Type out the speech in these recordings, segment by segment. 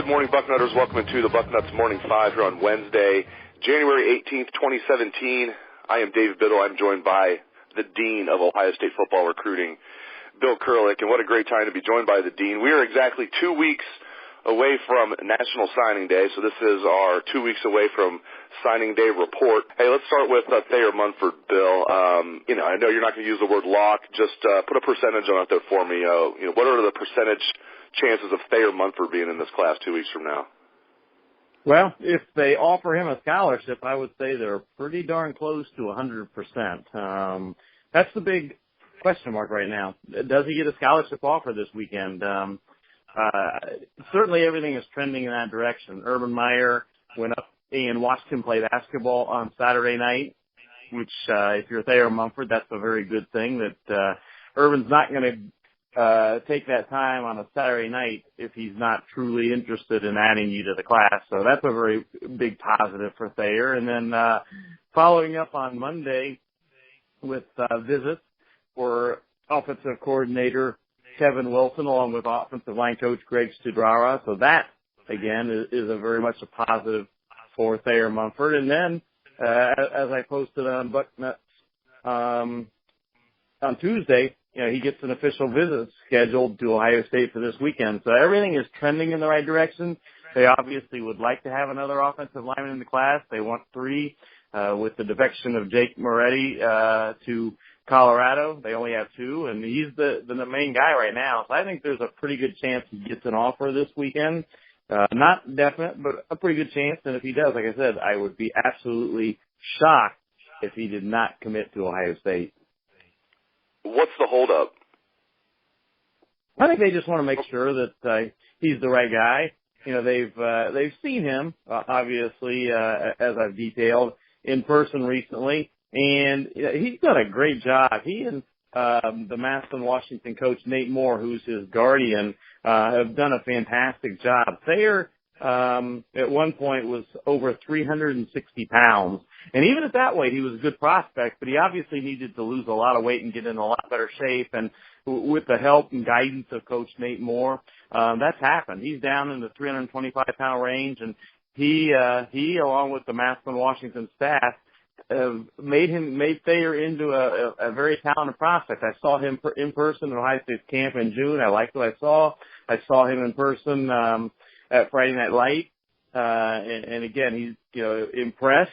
Good morning, Bucknutters. Welcome to the Bucknuts Morning 5 here on Wednesday, January 18th, 2017. I am David Biddle. I'm joined by the Dean of Ohio State football recruiting, Bill Kurelic, and what a great time to be joined by the Dean. We are exactly 2 weeks away from National Signing Day, so this is our 2 weeks away from Signing Day report. Hey, let's start with Thayer Munford, Bill. I know you're not going to use the word lock. Just put a percentage on it there for me. What are the percentage chances of Thayer Munford being in this class 2 weeks from now? Well, if they offer him a scholarship, I would say they're pretty darn close to 100%. That's the big question mark right now. Does he get a scholarship offer this weekend? Certainly everything is trending in that direction. Urban Meyer went up and watched him play basketball on Saturday night, which, if you're Thayer Munford, that's a very good thing that, Urban's not going to take that time on a Saturday night if he's not truly interested in adding you to the class. So that's a very big positive for Thayer. And then following up on Monday with visits for offensive coordinator Marvin Wilson along with offensive line coach Greg Studrara. So that, again, is a very much a positive for Thayer Munford. And then, as I posted on Bucknuts on Tuesday, he gets an official visit scheduled to Ohio State for this weekend. So everything is trending in the right direction. They obviously would like to have another offensive lineman in the class. They want 3 with the defection of Jake Moretti to Colorado. They only have 2, and he's the main guy right now. So I think there's a pretty good chance he gets an offer this weekend. Not definite, but a pretty good chance. And if he does, like I said, I would be absolutely shocked if he did not commit to Ohio State. What's the holdup? I think they just want to make sure that he's the right guy. They've seen him obviously as I've detailed in person recently, and he's done a great job. He and the Madison, Washington coach Nate Moore, who's his guardian, have done a fantastic job. Thayer at one point was over 360 pounds. And even at that weight, he was a good prospect, but he obviously needed to lose a lot of weight and get in a lot better shape. And with the help and guidance of Coach Nate Moore, that's happened. He's down in the 325-pound range, and he, along with the Madison, Washington staff, made Thayer into a very talented prospect. I saw him in person at Ohio State's camp in June. I liked what I saw. I saw him in person at Friday Night Light, and again, he's impressed.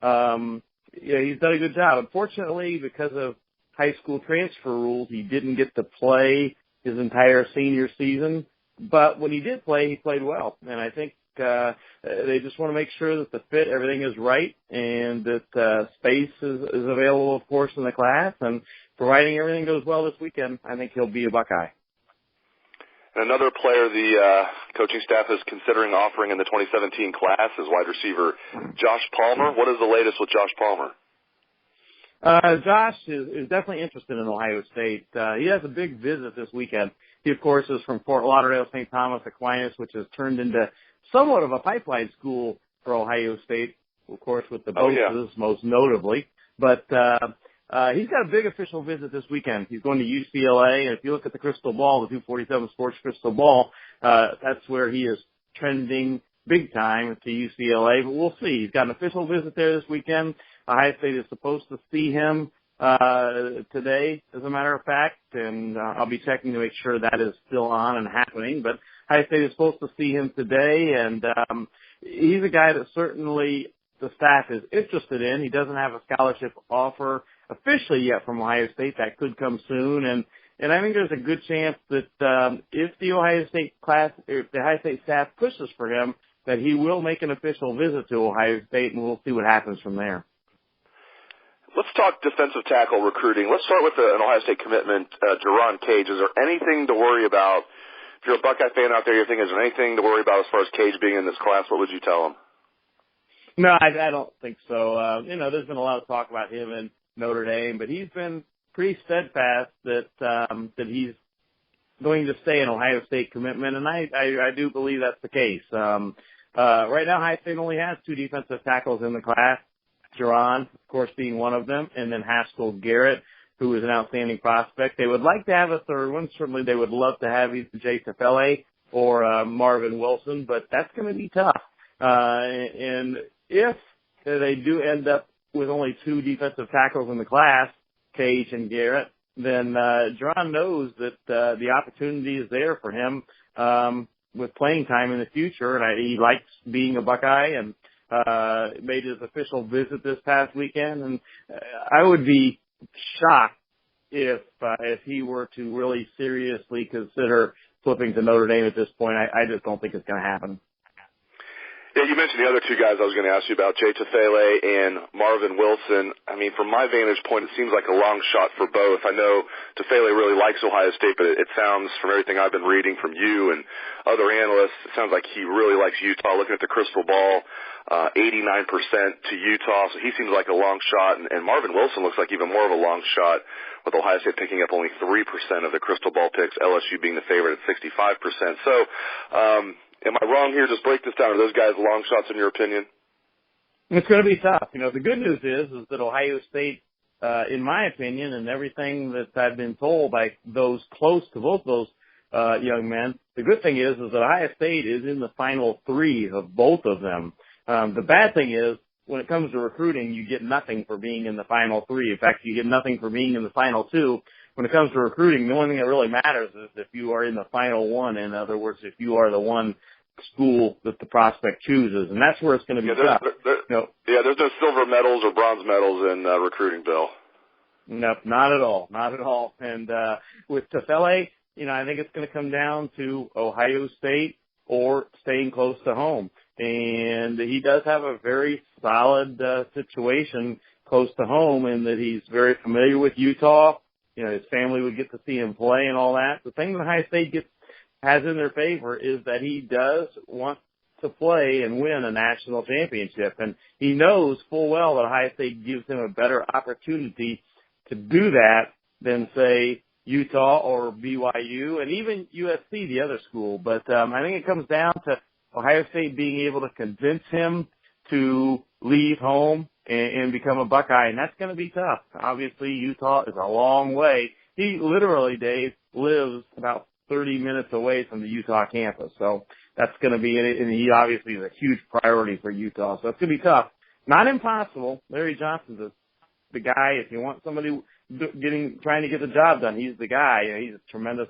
He's done a good job. Unfortunately, because of high school transfer rules, he didn't get to play his entire senior season. But when he did play, he played well. And I think they just want to make sure that the fit, everything is right, and that space is available, of course, in the class. And providing everything goes well this weekend, I think he'll be a Buckeye. And another player the coaching staff is considering offering in the 2017 class is wide receiver Josh Palmer. What is the latest with Josh Palmer? Josh is definitely interested in Ohio State. He has a big visit this weekend. He, of course, is from Fort Lauderdale, St. Thomas Aquinas, which has turned into somewhat of a pipeline school for Ohio State, of course, with the Buckeyes most notably. But he's got a big official visit this weekend. He's going to UCLA, and if you look at the crystal ball, the 247 Sports crystal ball, that's where he is trending big time to UCLA. But we'll see. He's got an official visit there this weekend. Ohio State is supposed to see him today, as a matter of fact, and I'll be checking to make sure that is still on and happening. But Ohio State is supposed to see him today, and he's a guy that certainly the staff is interested in. He doesn't have a scholarship offer officially yet from Ohio State. That could come soon, and I think there's a good chance that if the Ohio State staff pushes for him, that he will make an official visit to Ohio State, and we'll see what happens from there. Let's talk defensive tackle recruiting. Let's start with an Ohio State commitment, Jerron Cage. Is there anything to worry about? If you're a Buckeye fan out there, you're thinking, is there anything to worry about as far as Cage being in this class? What would you tell him? No, I don't think so. There's been a lot of talk about him in Notre Dame, but he's been pretty steadfast that he's going to stay an Ohio State commitment, and I do believe that's the case. Right now, Ohio State only has 2 defensive tackles in the class. Jerron, of course, being one of them, and then Haskell Garrett, who is an outstanding prospect. They would like to have a third one. Certainly they would love to have either Tufele or Marvin Wilson, but that's going to be tough. And if they do end up with only 2 defensive tackles in the class, Cage and Garrett, then Jerron knows that the opportunity is there for him with playing time in the future, and he likes being a Buckeye and made his official visit this past weekend. And I would be shocked if he were to really seriously consider flipping to Notre Dame at this point. I just don't think it's going to happen. Yeah, you mentioned the other 2 guys I was going to ask you about, Tufele and Marvin Wilson. I mean, from my vantage point, it seems like a long shot for both. I know Tufele really likes Ohio State, but it sounds, from everything I've been reading from you and other analysts, it sounds like he really likes Utah. Looking at the crystal ball, 89% to Utah, so he seems like a long shot. And Marvin Wilson looks like even more of a long shot, with Ohio State picking up only 3% of the crystal ball picks, LSU being the favorite at 65%. So, am I wrong here? Just break this down. Are those guys long shots in your opinion? It's going to be tough. The good news is that Ohio State, in my opinion, and everything that I've been told by those close to both those young men, the good thing is that Ohio State is in the final 3 of both of them. The bad thing is, when it comes to recruiting, you get nothing for being in the final 3. In fact, you get nothing for being in the final 2. When it comes to recruiting, the only thing that really matters is if you are in the final 1. In other words, if you are the one school that the prospect chooses, and that's where it's going to be tough. There's no silver medals or bronze medals in recruiting, Bill. Nope, not at all, not at all. And with Tufele, I think it's going to come down to Ohio State or staying close to home. And he does have a very solid situation close to home in that he's very familiar with Utah. His family would get to see him play and all that. The thing that Ohio State has in their favor is that he does want to play and win a national championship. And he knows full well that Ohio State gives him a better opportunity to do that than, say, Utah or BYU and even USC, the other school. But I think it comes down to Ohio State being able to convince him to leave home and become a Buckeye, and that's going to be tough. Obviously, Utah is a long way. He literally, Dave, lives about 30 minutes away from the Utah campus, so that's going to be, and he obviously is a huge priority for Utah, so it's going to be tough. Not impossible. Larry Johnson's the guy. If you want somebody trying to get the job done, he's the guy. He's a tremendous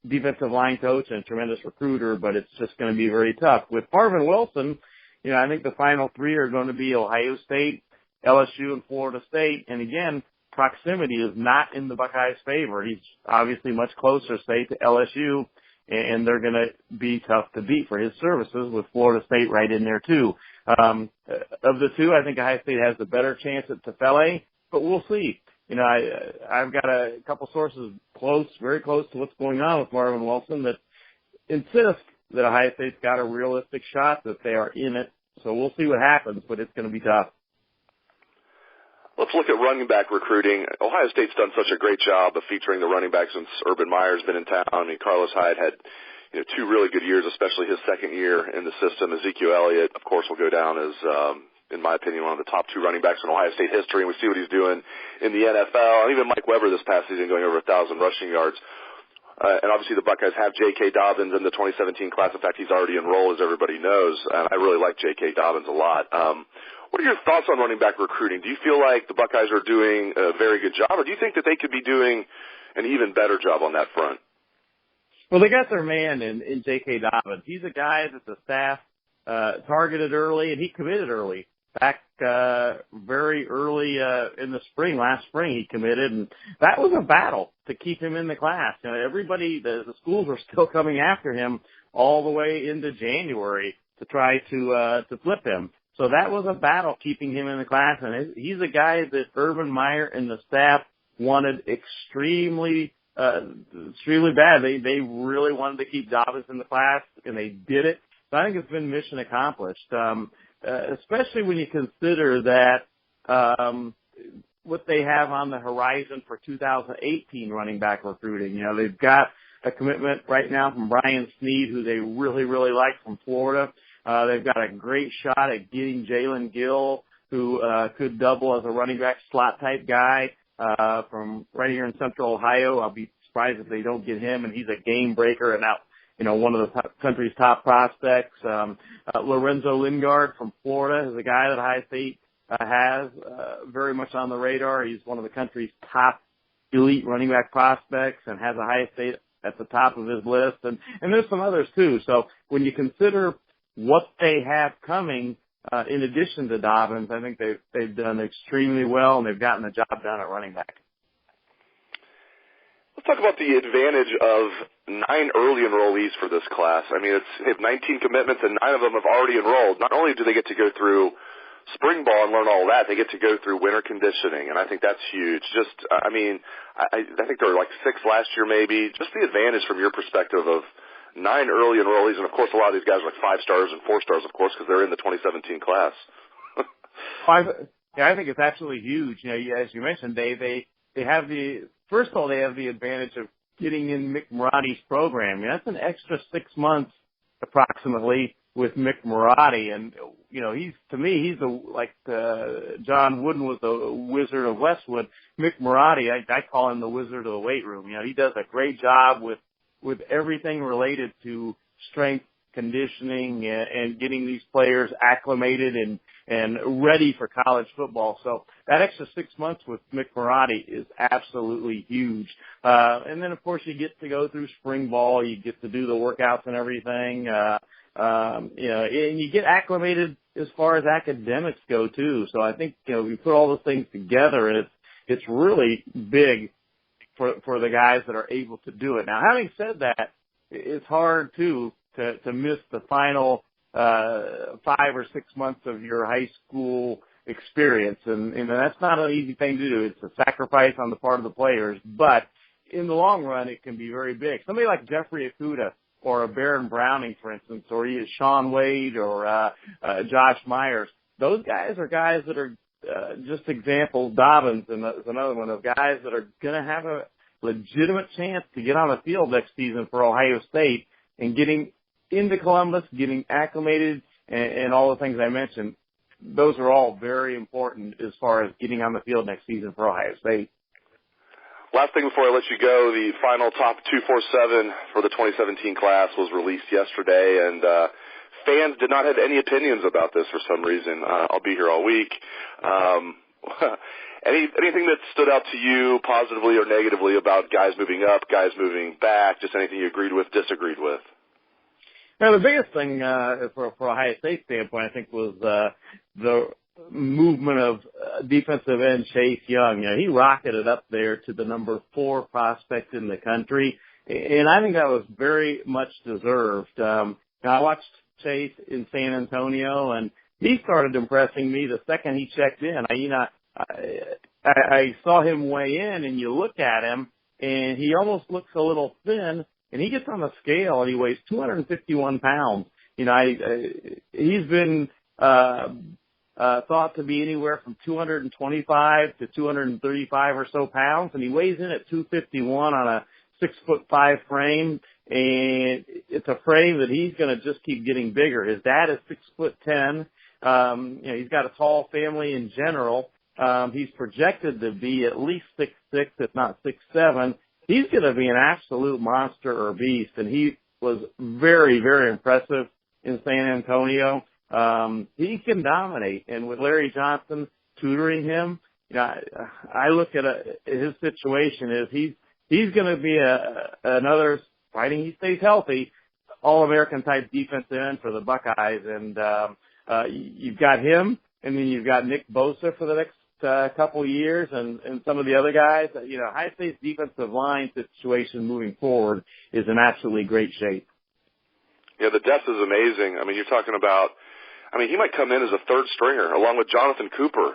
defensive line coach and a tremendous recruiter, but it's just going to be very tough. With Marvin Wilson, I think the final 3 are going to be Ohio State, LSU, and Florida State. And again, proximity is not in the Buckeyes' favor. He's obviously much closer, say, to LSU, and they're going to be tough to beat for his services with Florida State right in there too. Of the 2, I think Ohio State has the better chance at Tufele, but we'll see. I've got a couple sources very close to what's going on with Marvin Wilson that insist that Ohio State's got a realistic shot, that they are in it. So we'll see what happens, but it's going to be tough. Let's look at running back recruiting. Ohio State's done such a great job of featuring the running back since Urban Meyer's been in town. I mean, Carlos Hyde had 2 really good years, especially his second year in the system. Ezekiel Elliott, of course, will go down as in my opinion, one of the top 2 running backs in Ohio State history, and we see what he's doing in the NFL. And even Mike Weber this past season going over 1,000 rushing yards. And obviously the Buckeyes have J.K. Dobbins in the 2017 class. In fact, he's already enrolled, as everybody knows. I really like J.K. Dobbins a lot. What are your thoughts on running back recruiting? Do you feel like the Buckeyes are doing a very good job, or do you think that they could be doing an even better job on that front? Well, they got their man in J.K. Dobbins. He's a guy that the staff targeted early, and he committed early. Back very early in the spring, last spring, he committed, and that was a battle to keep him in the class. Everybody, the schools were still coming after him all the way into January to try to flip him. So that was a battle keeping him in the class, and he's a guy that Urban Meyer and the staff wanted extremely bad. They really wanted to keep Dobbins in the class, and they did it. So I think it's been mission accomplished. Especially when you consider that what they have on the horizon for 2018 running back recruiting. They've got a commitment right now from Brian Snead, who they really, really like from Florida. They've got a great shot at getting Jalen Gill, who could double as a running back slot type guy from right here in Central Ohio. I'll be surprised if they don't get him, and he's a game breaker. And now one of the country's top prospects. Lorenzo Lingard from Florida is a guy that Ohio State has very much on the radar. He's one of the country's top elite running back prospects and has Ohio State at the top of his list. And there's some others too. So when you consider what they have coming, in addition to Dobbins, I think they've done extremely well, and they've gotten the job done at running back. Let's talk about the advantage of 9 early enrollees for this class. I mean, they have 19 commitments, and 9 of them have already enrolled. Not only do they get to go through spring ball and learn all that, they get to go through winter conditioning, and I think that's huge. I think there were like 6 last year maybe. Just the advantage from your perspective of 9 early enrollees, and of course a lot of these guys are like 5 stars and 4 stars, of course, because they're in the 2017 class. I think it's absolutely huge. As you mentioned, they have first of all, they have the advantage of getting in Mick Marotti's program. That's an extra 6 months approximately with Mick Marotti, and he's like John Wooden was the Wizard of Westwood. Mick Marotti, I call him the Wizard of the weight room. He does a great job with everything related to strength, conditioning, and getting these players acclimated and ready for college football. So that extra 6 months with Mick Marotti is absolutely huge. And then, of course, you get to go through spring ball. You get to do the workouts and everything. And you get acclimated as far as academics go, too. So I think, we put all those things together, and it's really big for the guys that are able to do it. Now, having said that, it's hard, too, to miss the final 5 or 6 months of your high school experience. And that's not an easy thing to do. It's a sacrifice on the part of the players. But in the long run, it can be very big. Somebody like Jeffrey Okuda or a Baron Browning, for instance, or Sean Wade or Josh Myers, those guys are guys that are just examples. Dobbins is another one of guys that are going to have a legitimate chance to get on the field next season for Ohio State and getting into Columbus, getting acclimated, and all the things I mentioned. Those are all very important as far as getting on the field next season for Ohio State. Last thing before I let you go, the final top 247 for the 2017 class was released yesterday, and fans did not have any opinions about this for some reason. I'll be here all week. Anything that stood out to you positively or negatively about guys moving up, guys moving back, just anything you agreed with, disagreed with? Now, the biggest thing for Ohio State standpoint, I think, was the movement of defensive end Chase Young. He rocketed up there to the number 4 prospect in the country, and I think that was very much deserved. I watched Chase in San Antonio, and he started impressing me the second he checked in. I saw him weigh in, and you look at him, and he almost looks a little thin. And he gets on the scale and he weighs 251 pounds. He's been thought to be anywhere from 225 to 235 or so pounds, and he weighs in at 251 on a 6'5" frame. And it's a frame that he's going to just keep getting bigger. His dad is 6'10". He's got a tall family in general. He's projected to be at least 6'6", if not 6'7". He's going to be an absolute monster or beast, and he was very, very impressive in San Antonio. He can dominate, and with Larry Johnson tutoring him, I look at his situation is he's going to be another, providing he stays healthy, All-American type defensive end for the Buckeyes, and you've got him, and then you've got Nick Bosa for the next couple years, and some of the other guys. Ohio State's defensive line situation moving forward is in absolutely great shape. Yeah, the depth is amazing. You're talking about, he might come in as a third stringer along with Jonathan Cooper.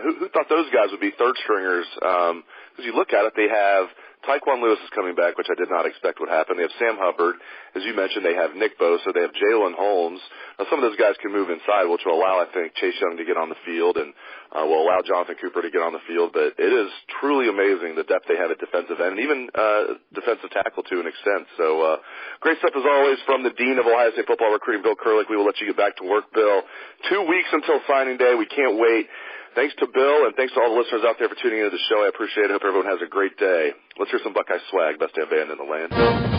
Who thought those guys would be third stringers? Because you look at it, they have Tyquan Lewis is coming back, which I did not expect would happen. They have Sam Hubbard. As you mentioned, they have Nick Bosa. They have Jalen Holmes. Now, some of those guys can move inside, which will allow, I think, Chase Young to get on the field and will allow Jonathan Cooper to get on the field. But it is truly amazing the depth they have at defensive end and even defensive tackle to an extent. So great stuff as always from the Dean of Ohio State Football Recruiting, Bill Kurelic. We will let you get back to work, Bill. 2 weeks until signing day. We can't wait. Thanks to Bill, and thanks to all the listeners out there for tuning into the show. I appreciate it. Hope everyone has a great day. Let's hear some Buckeye swag. Best damn band in the land.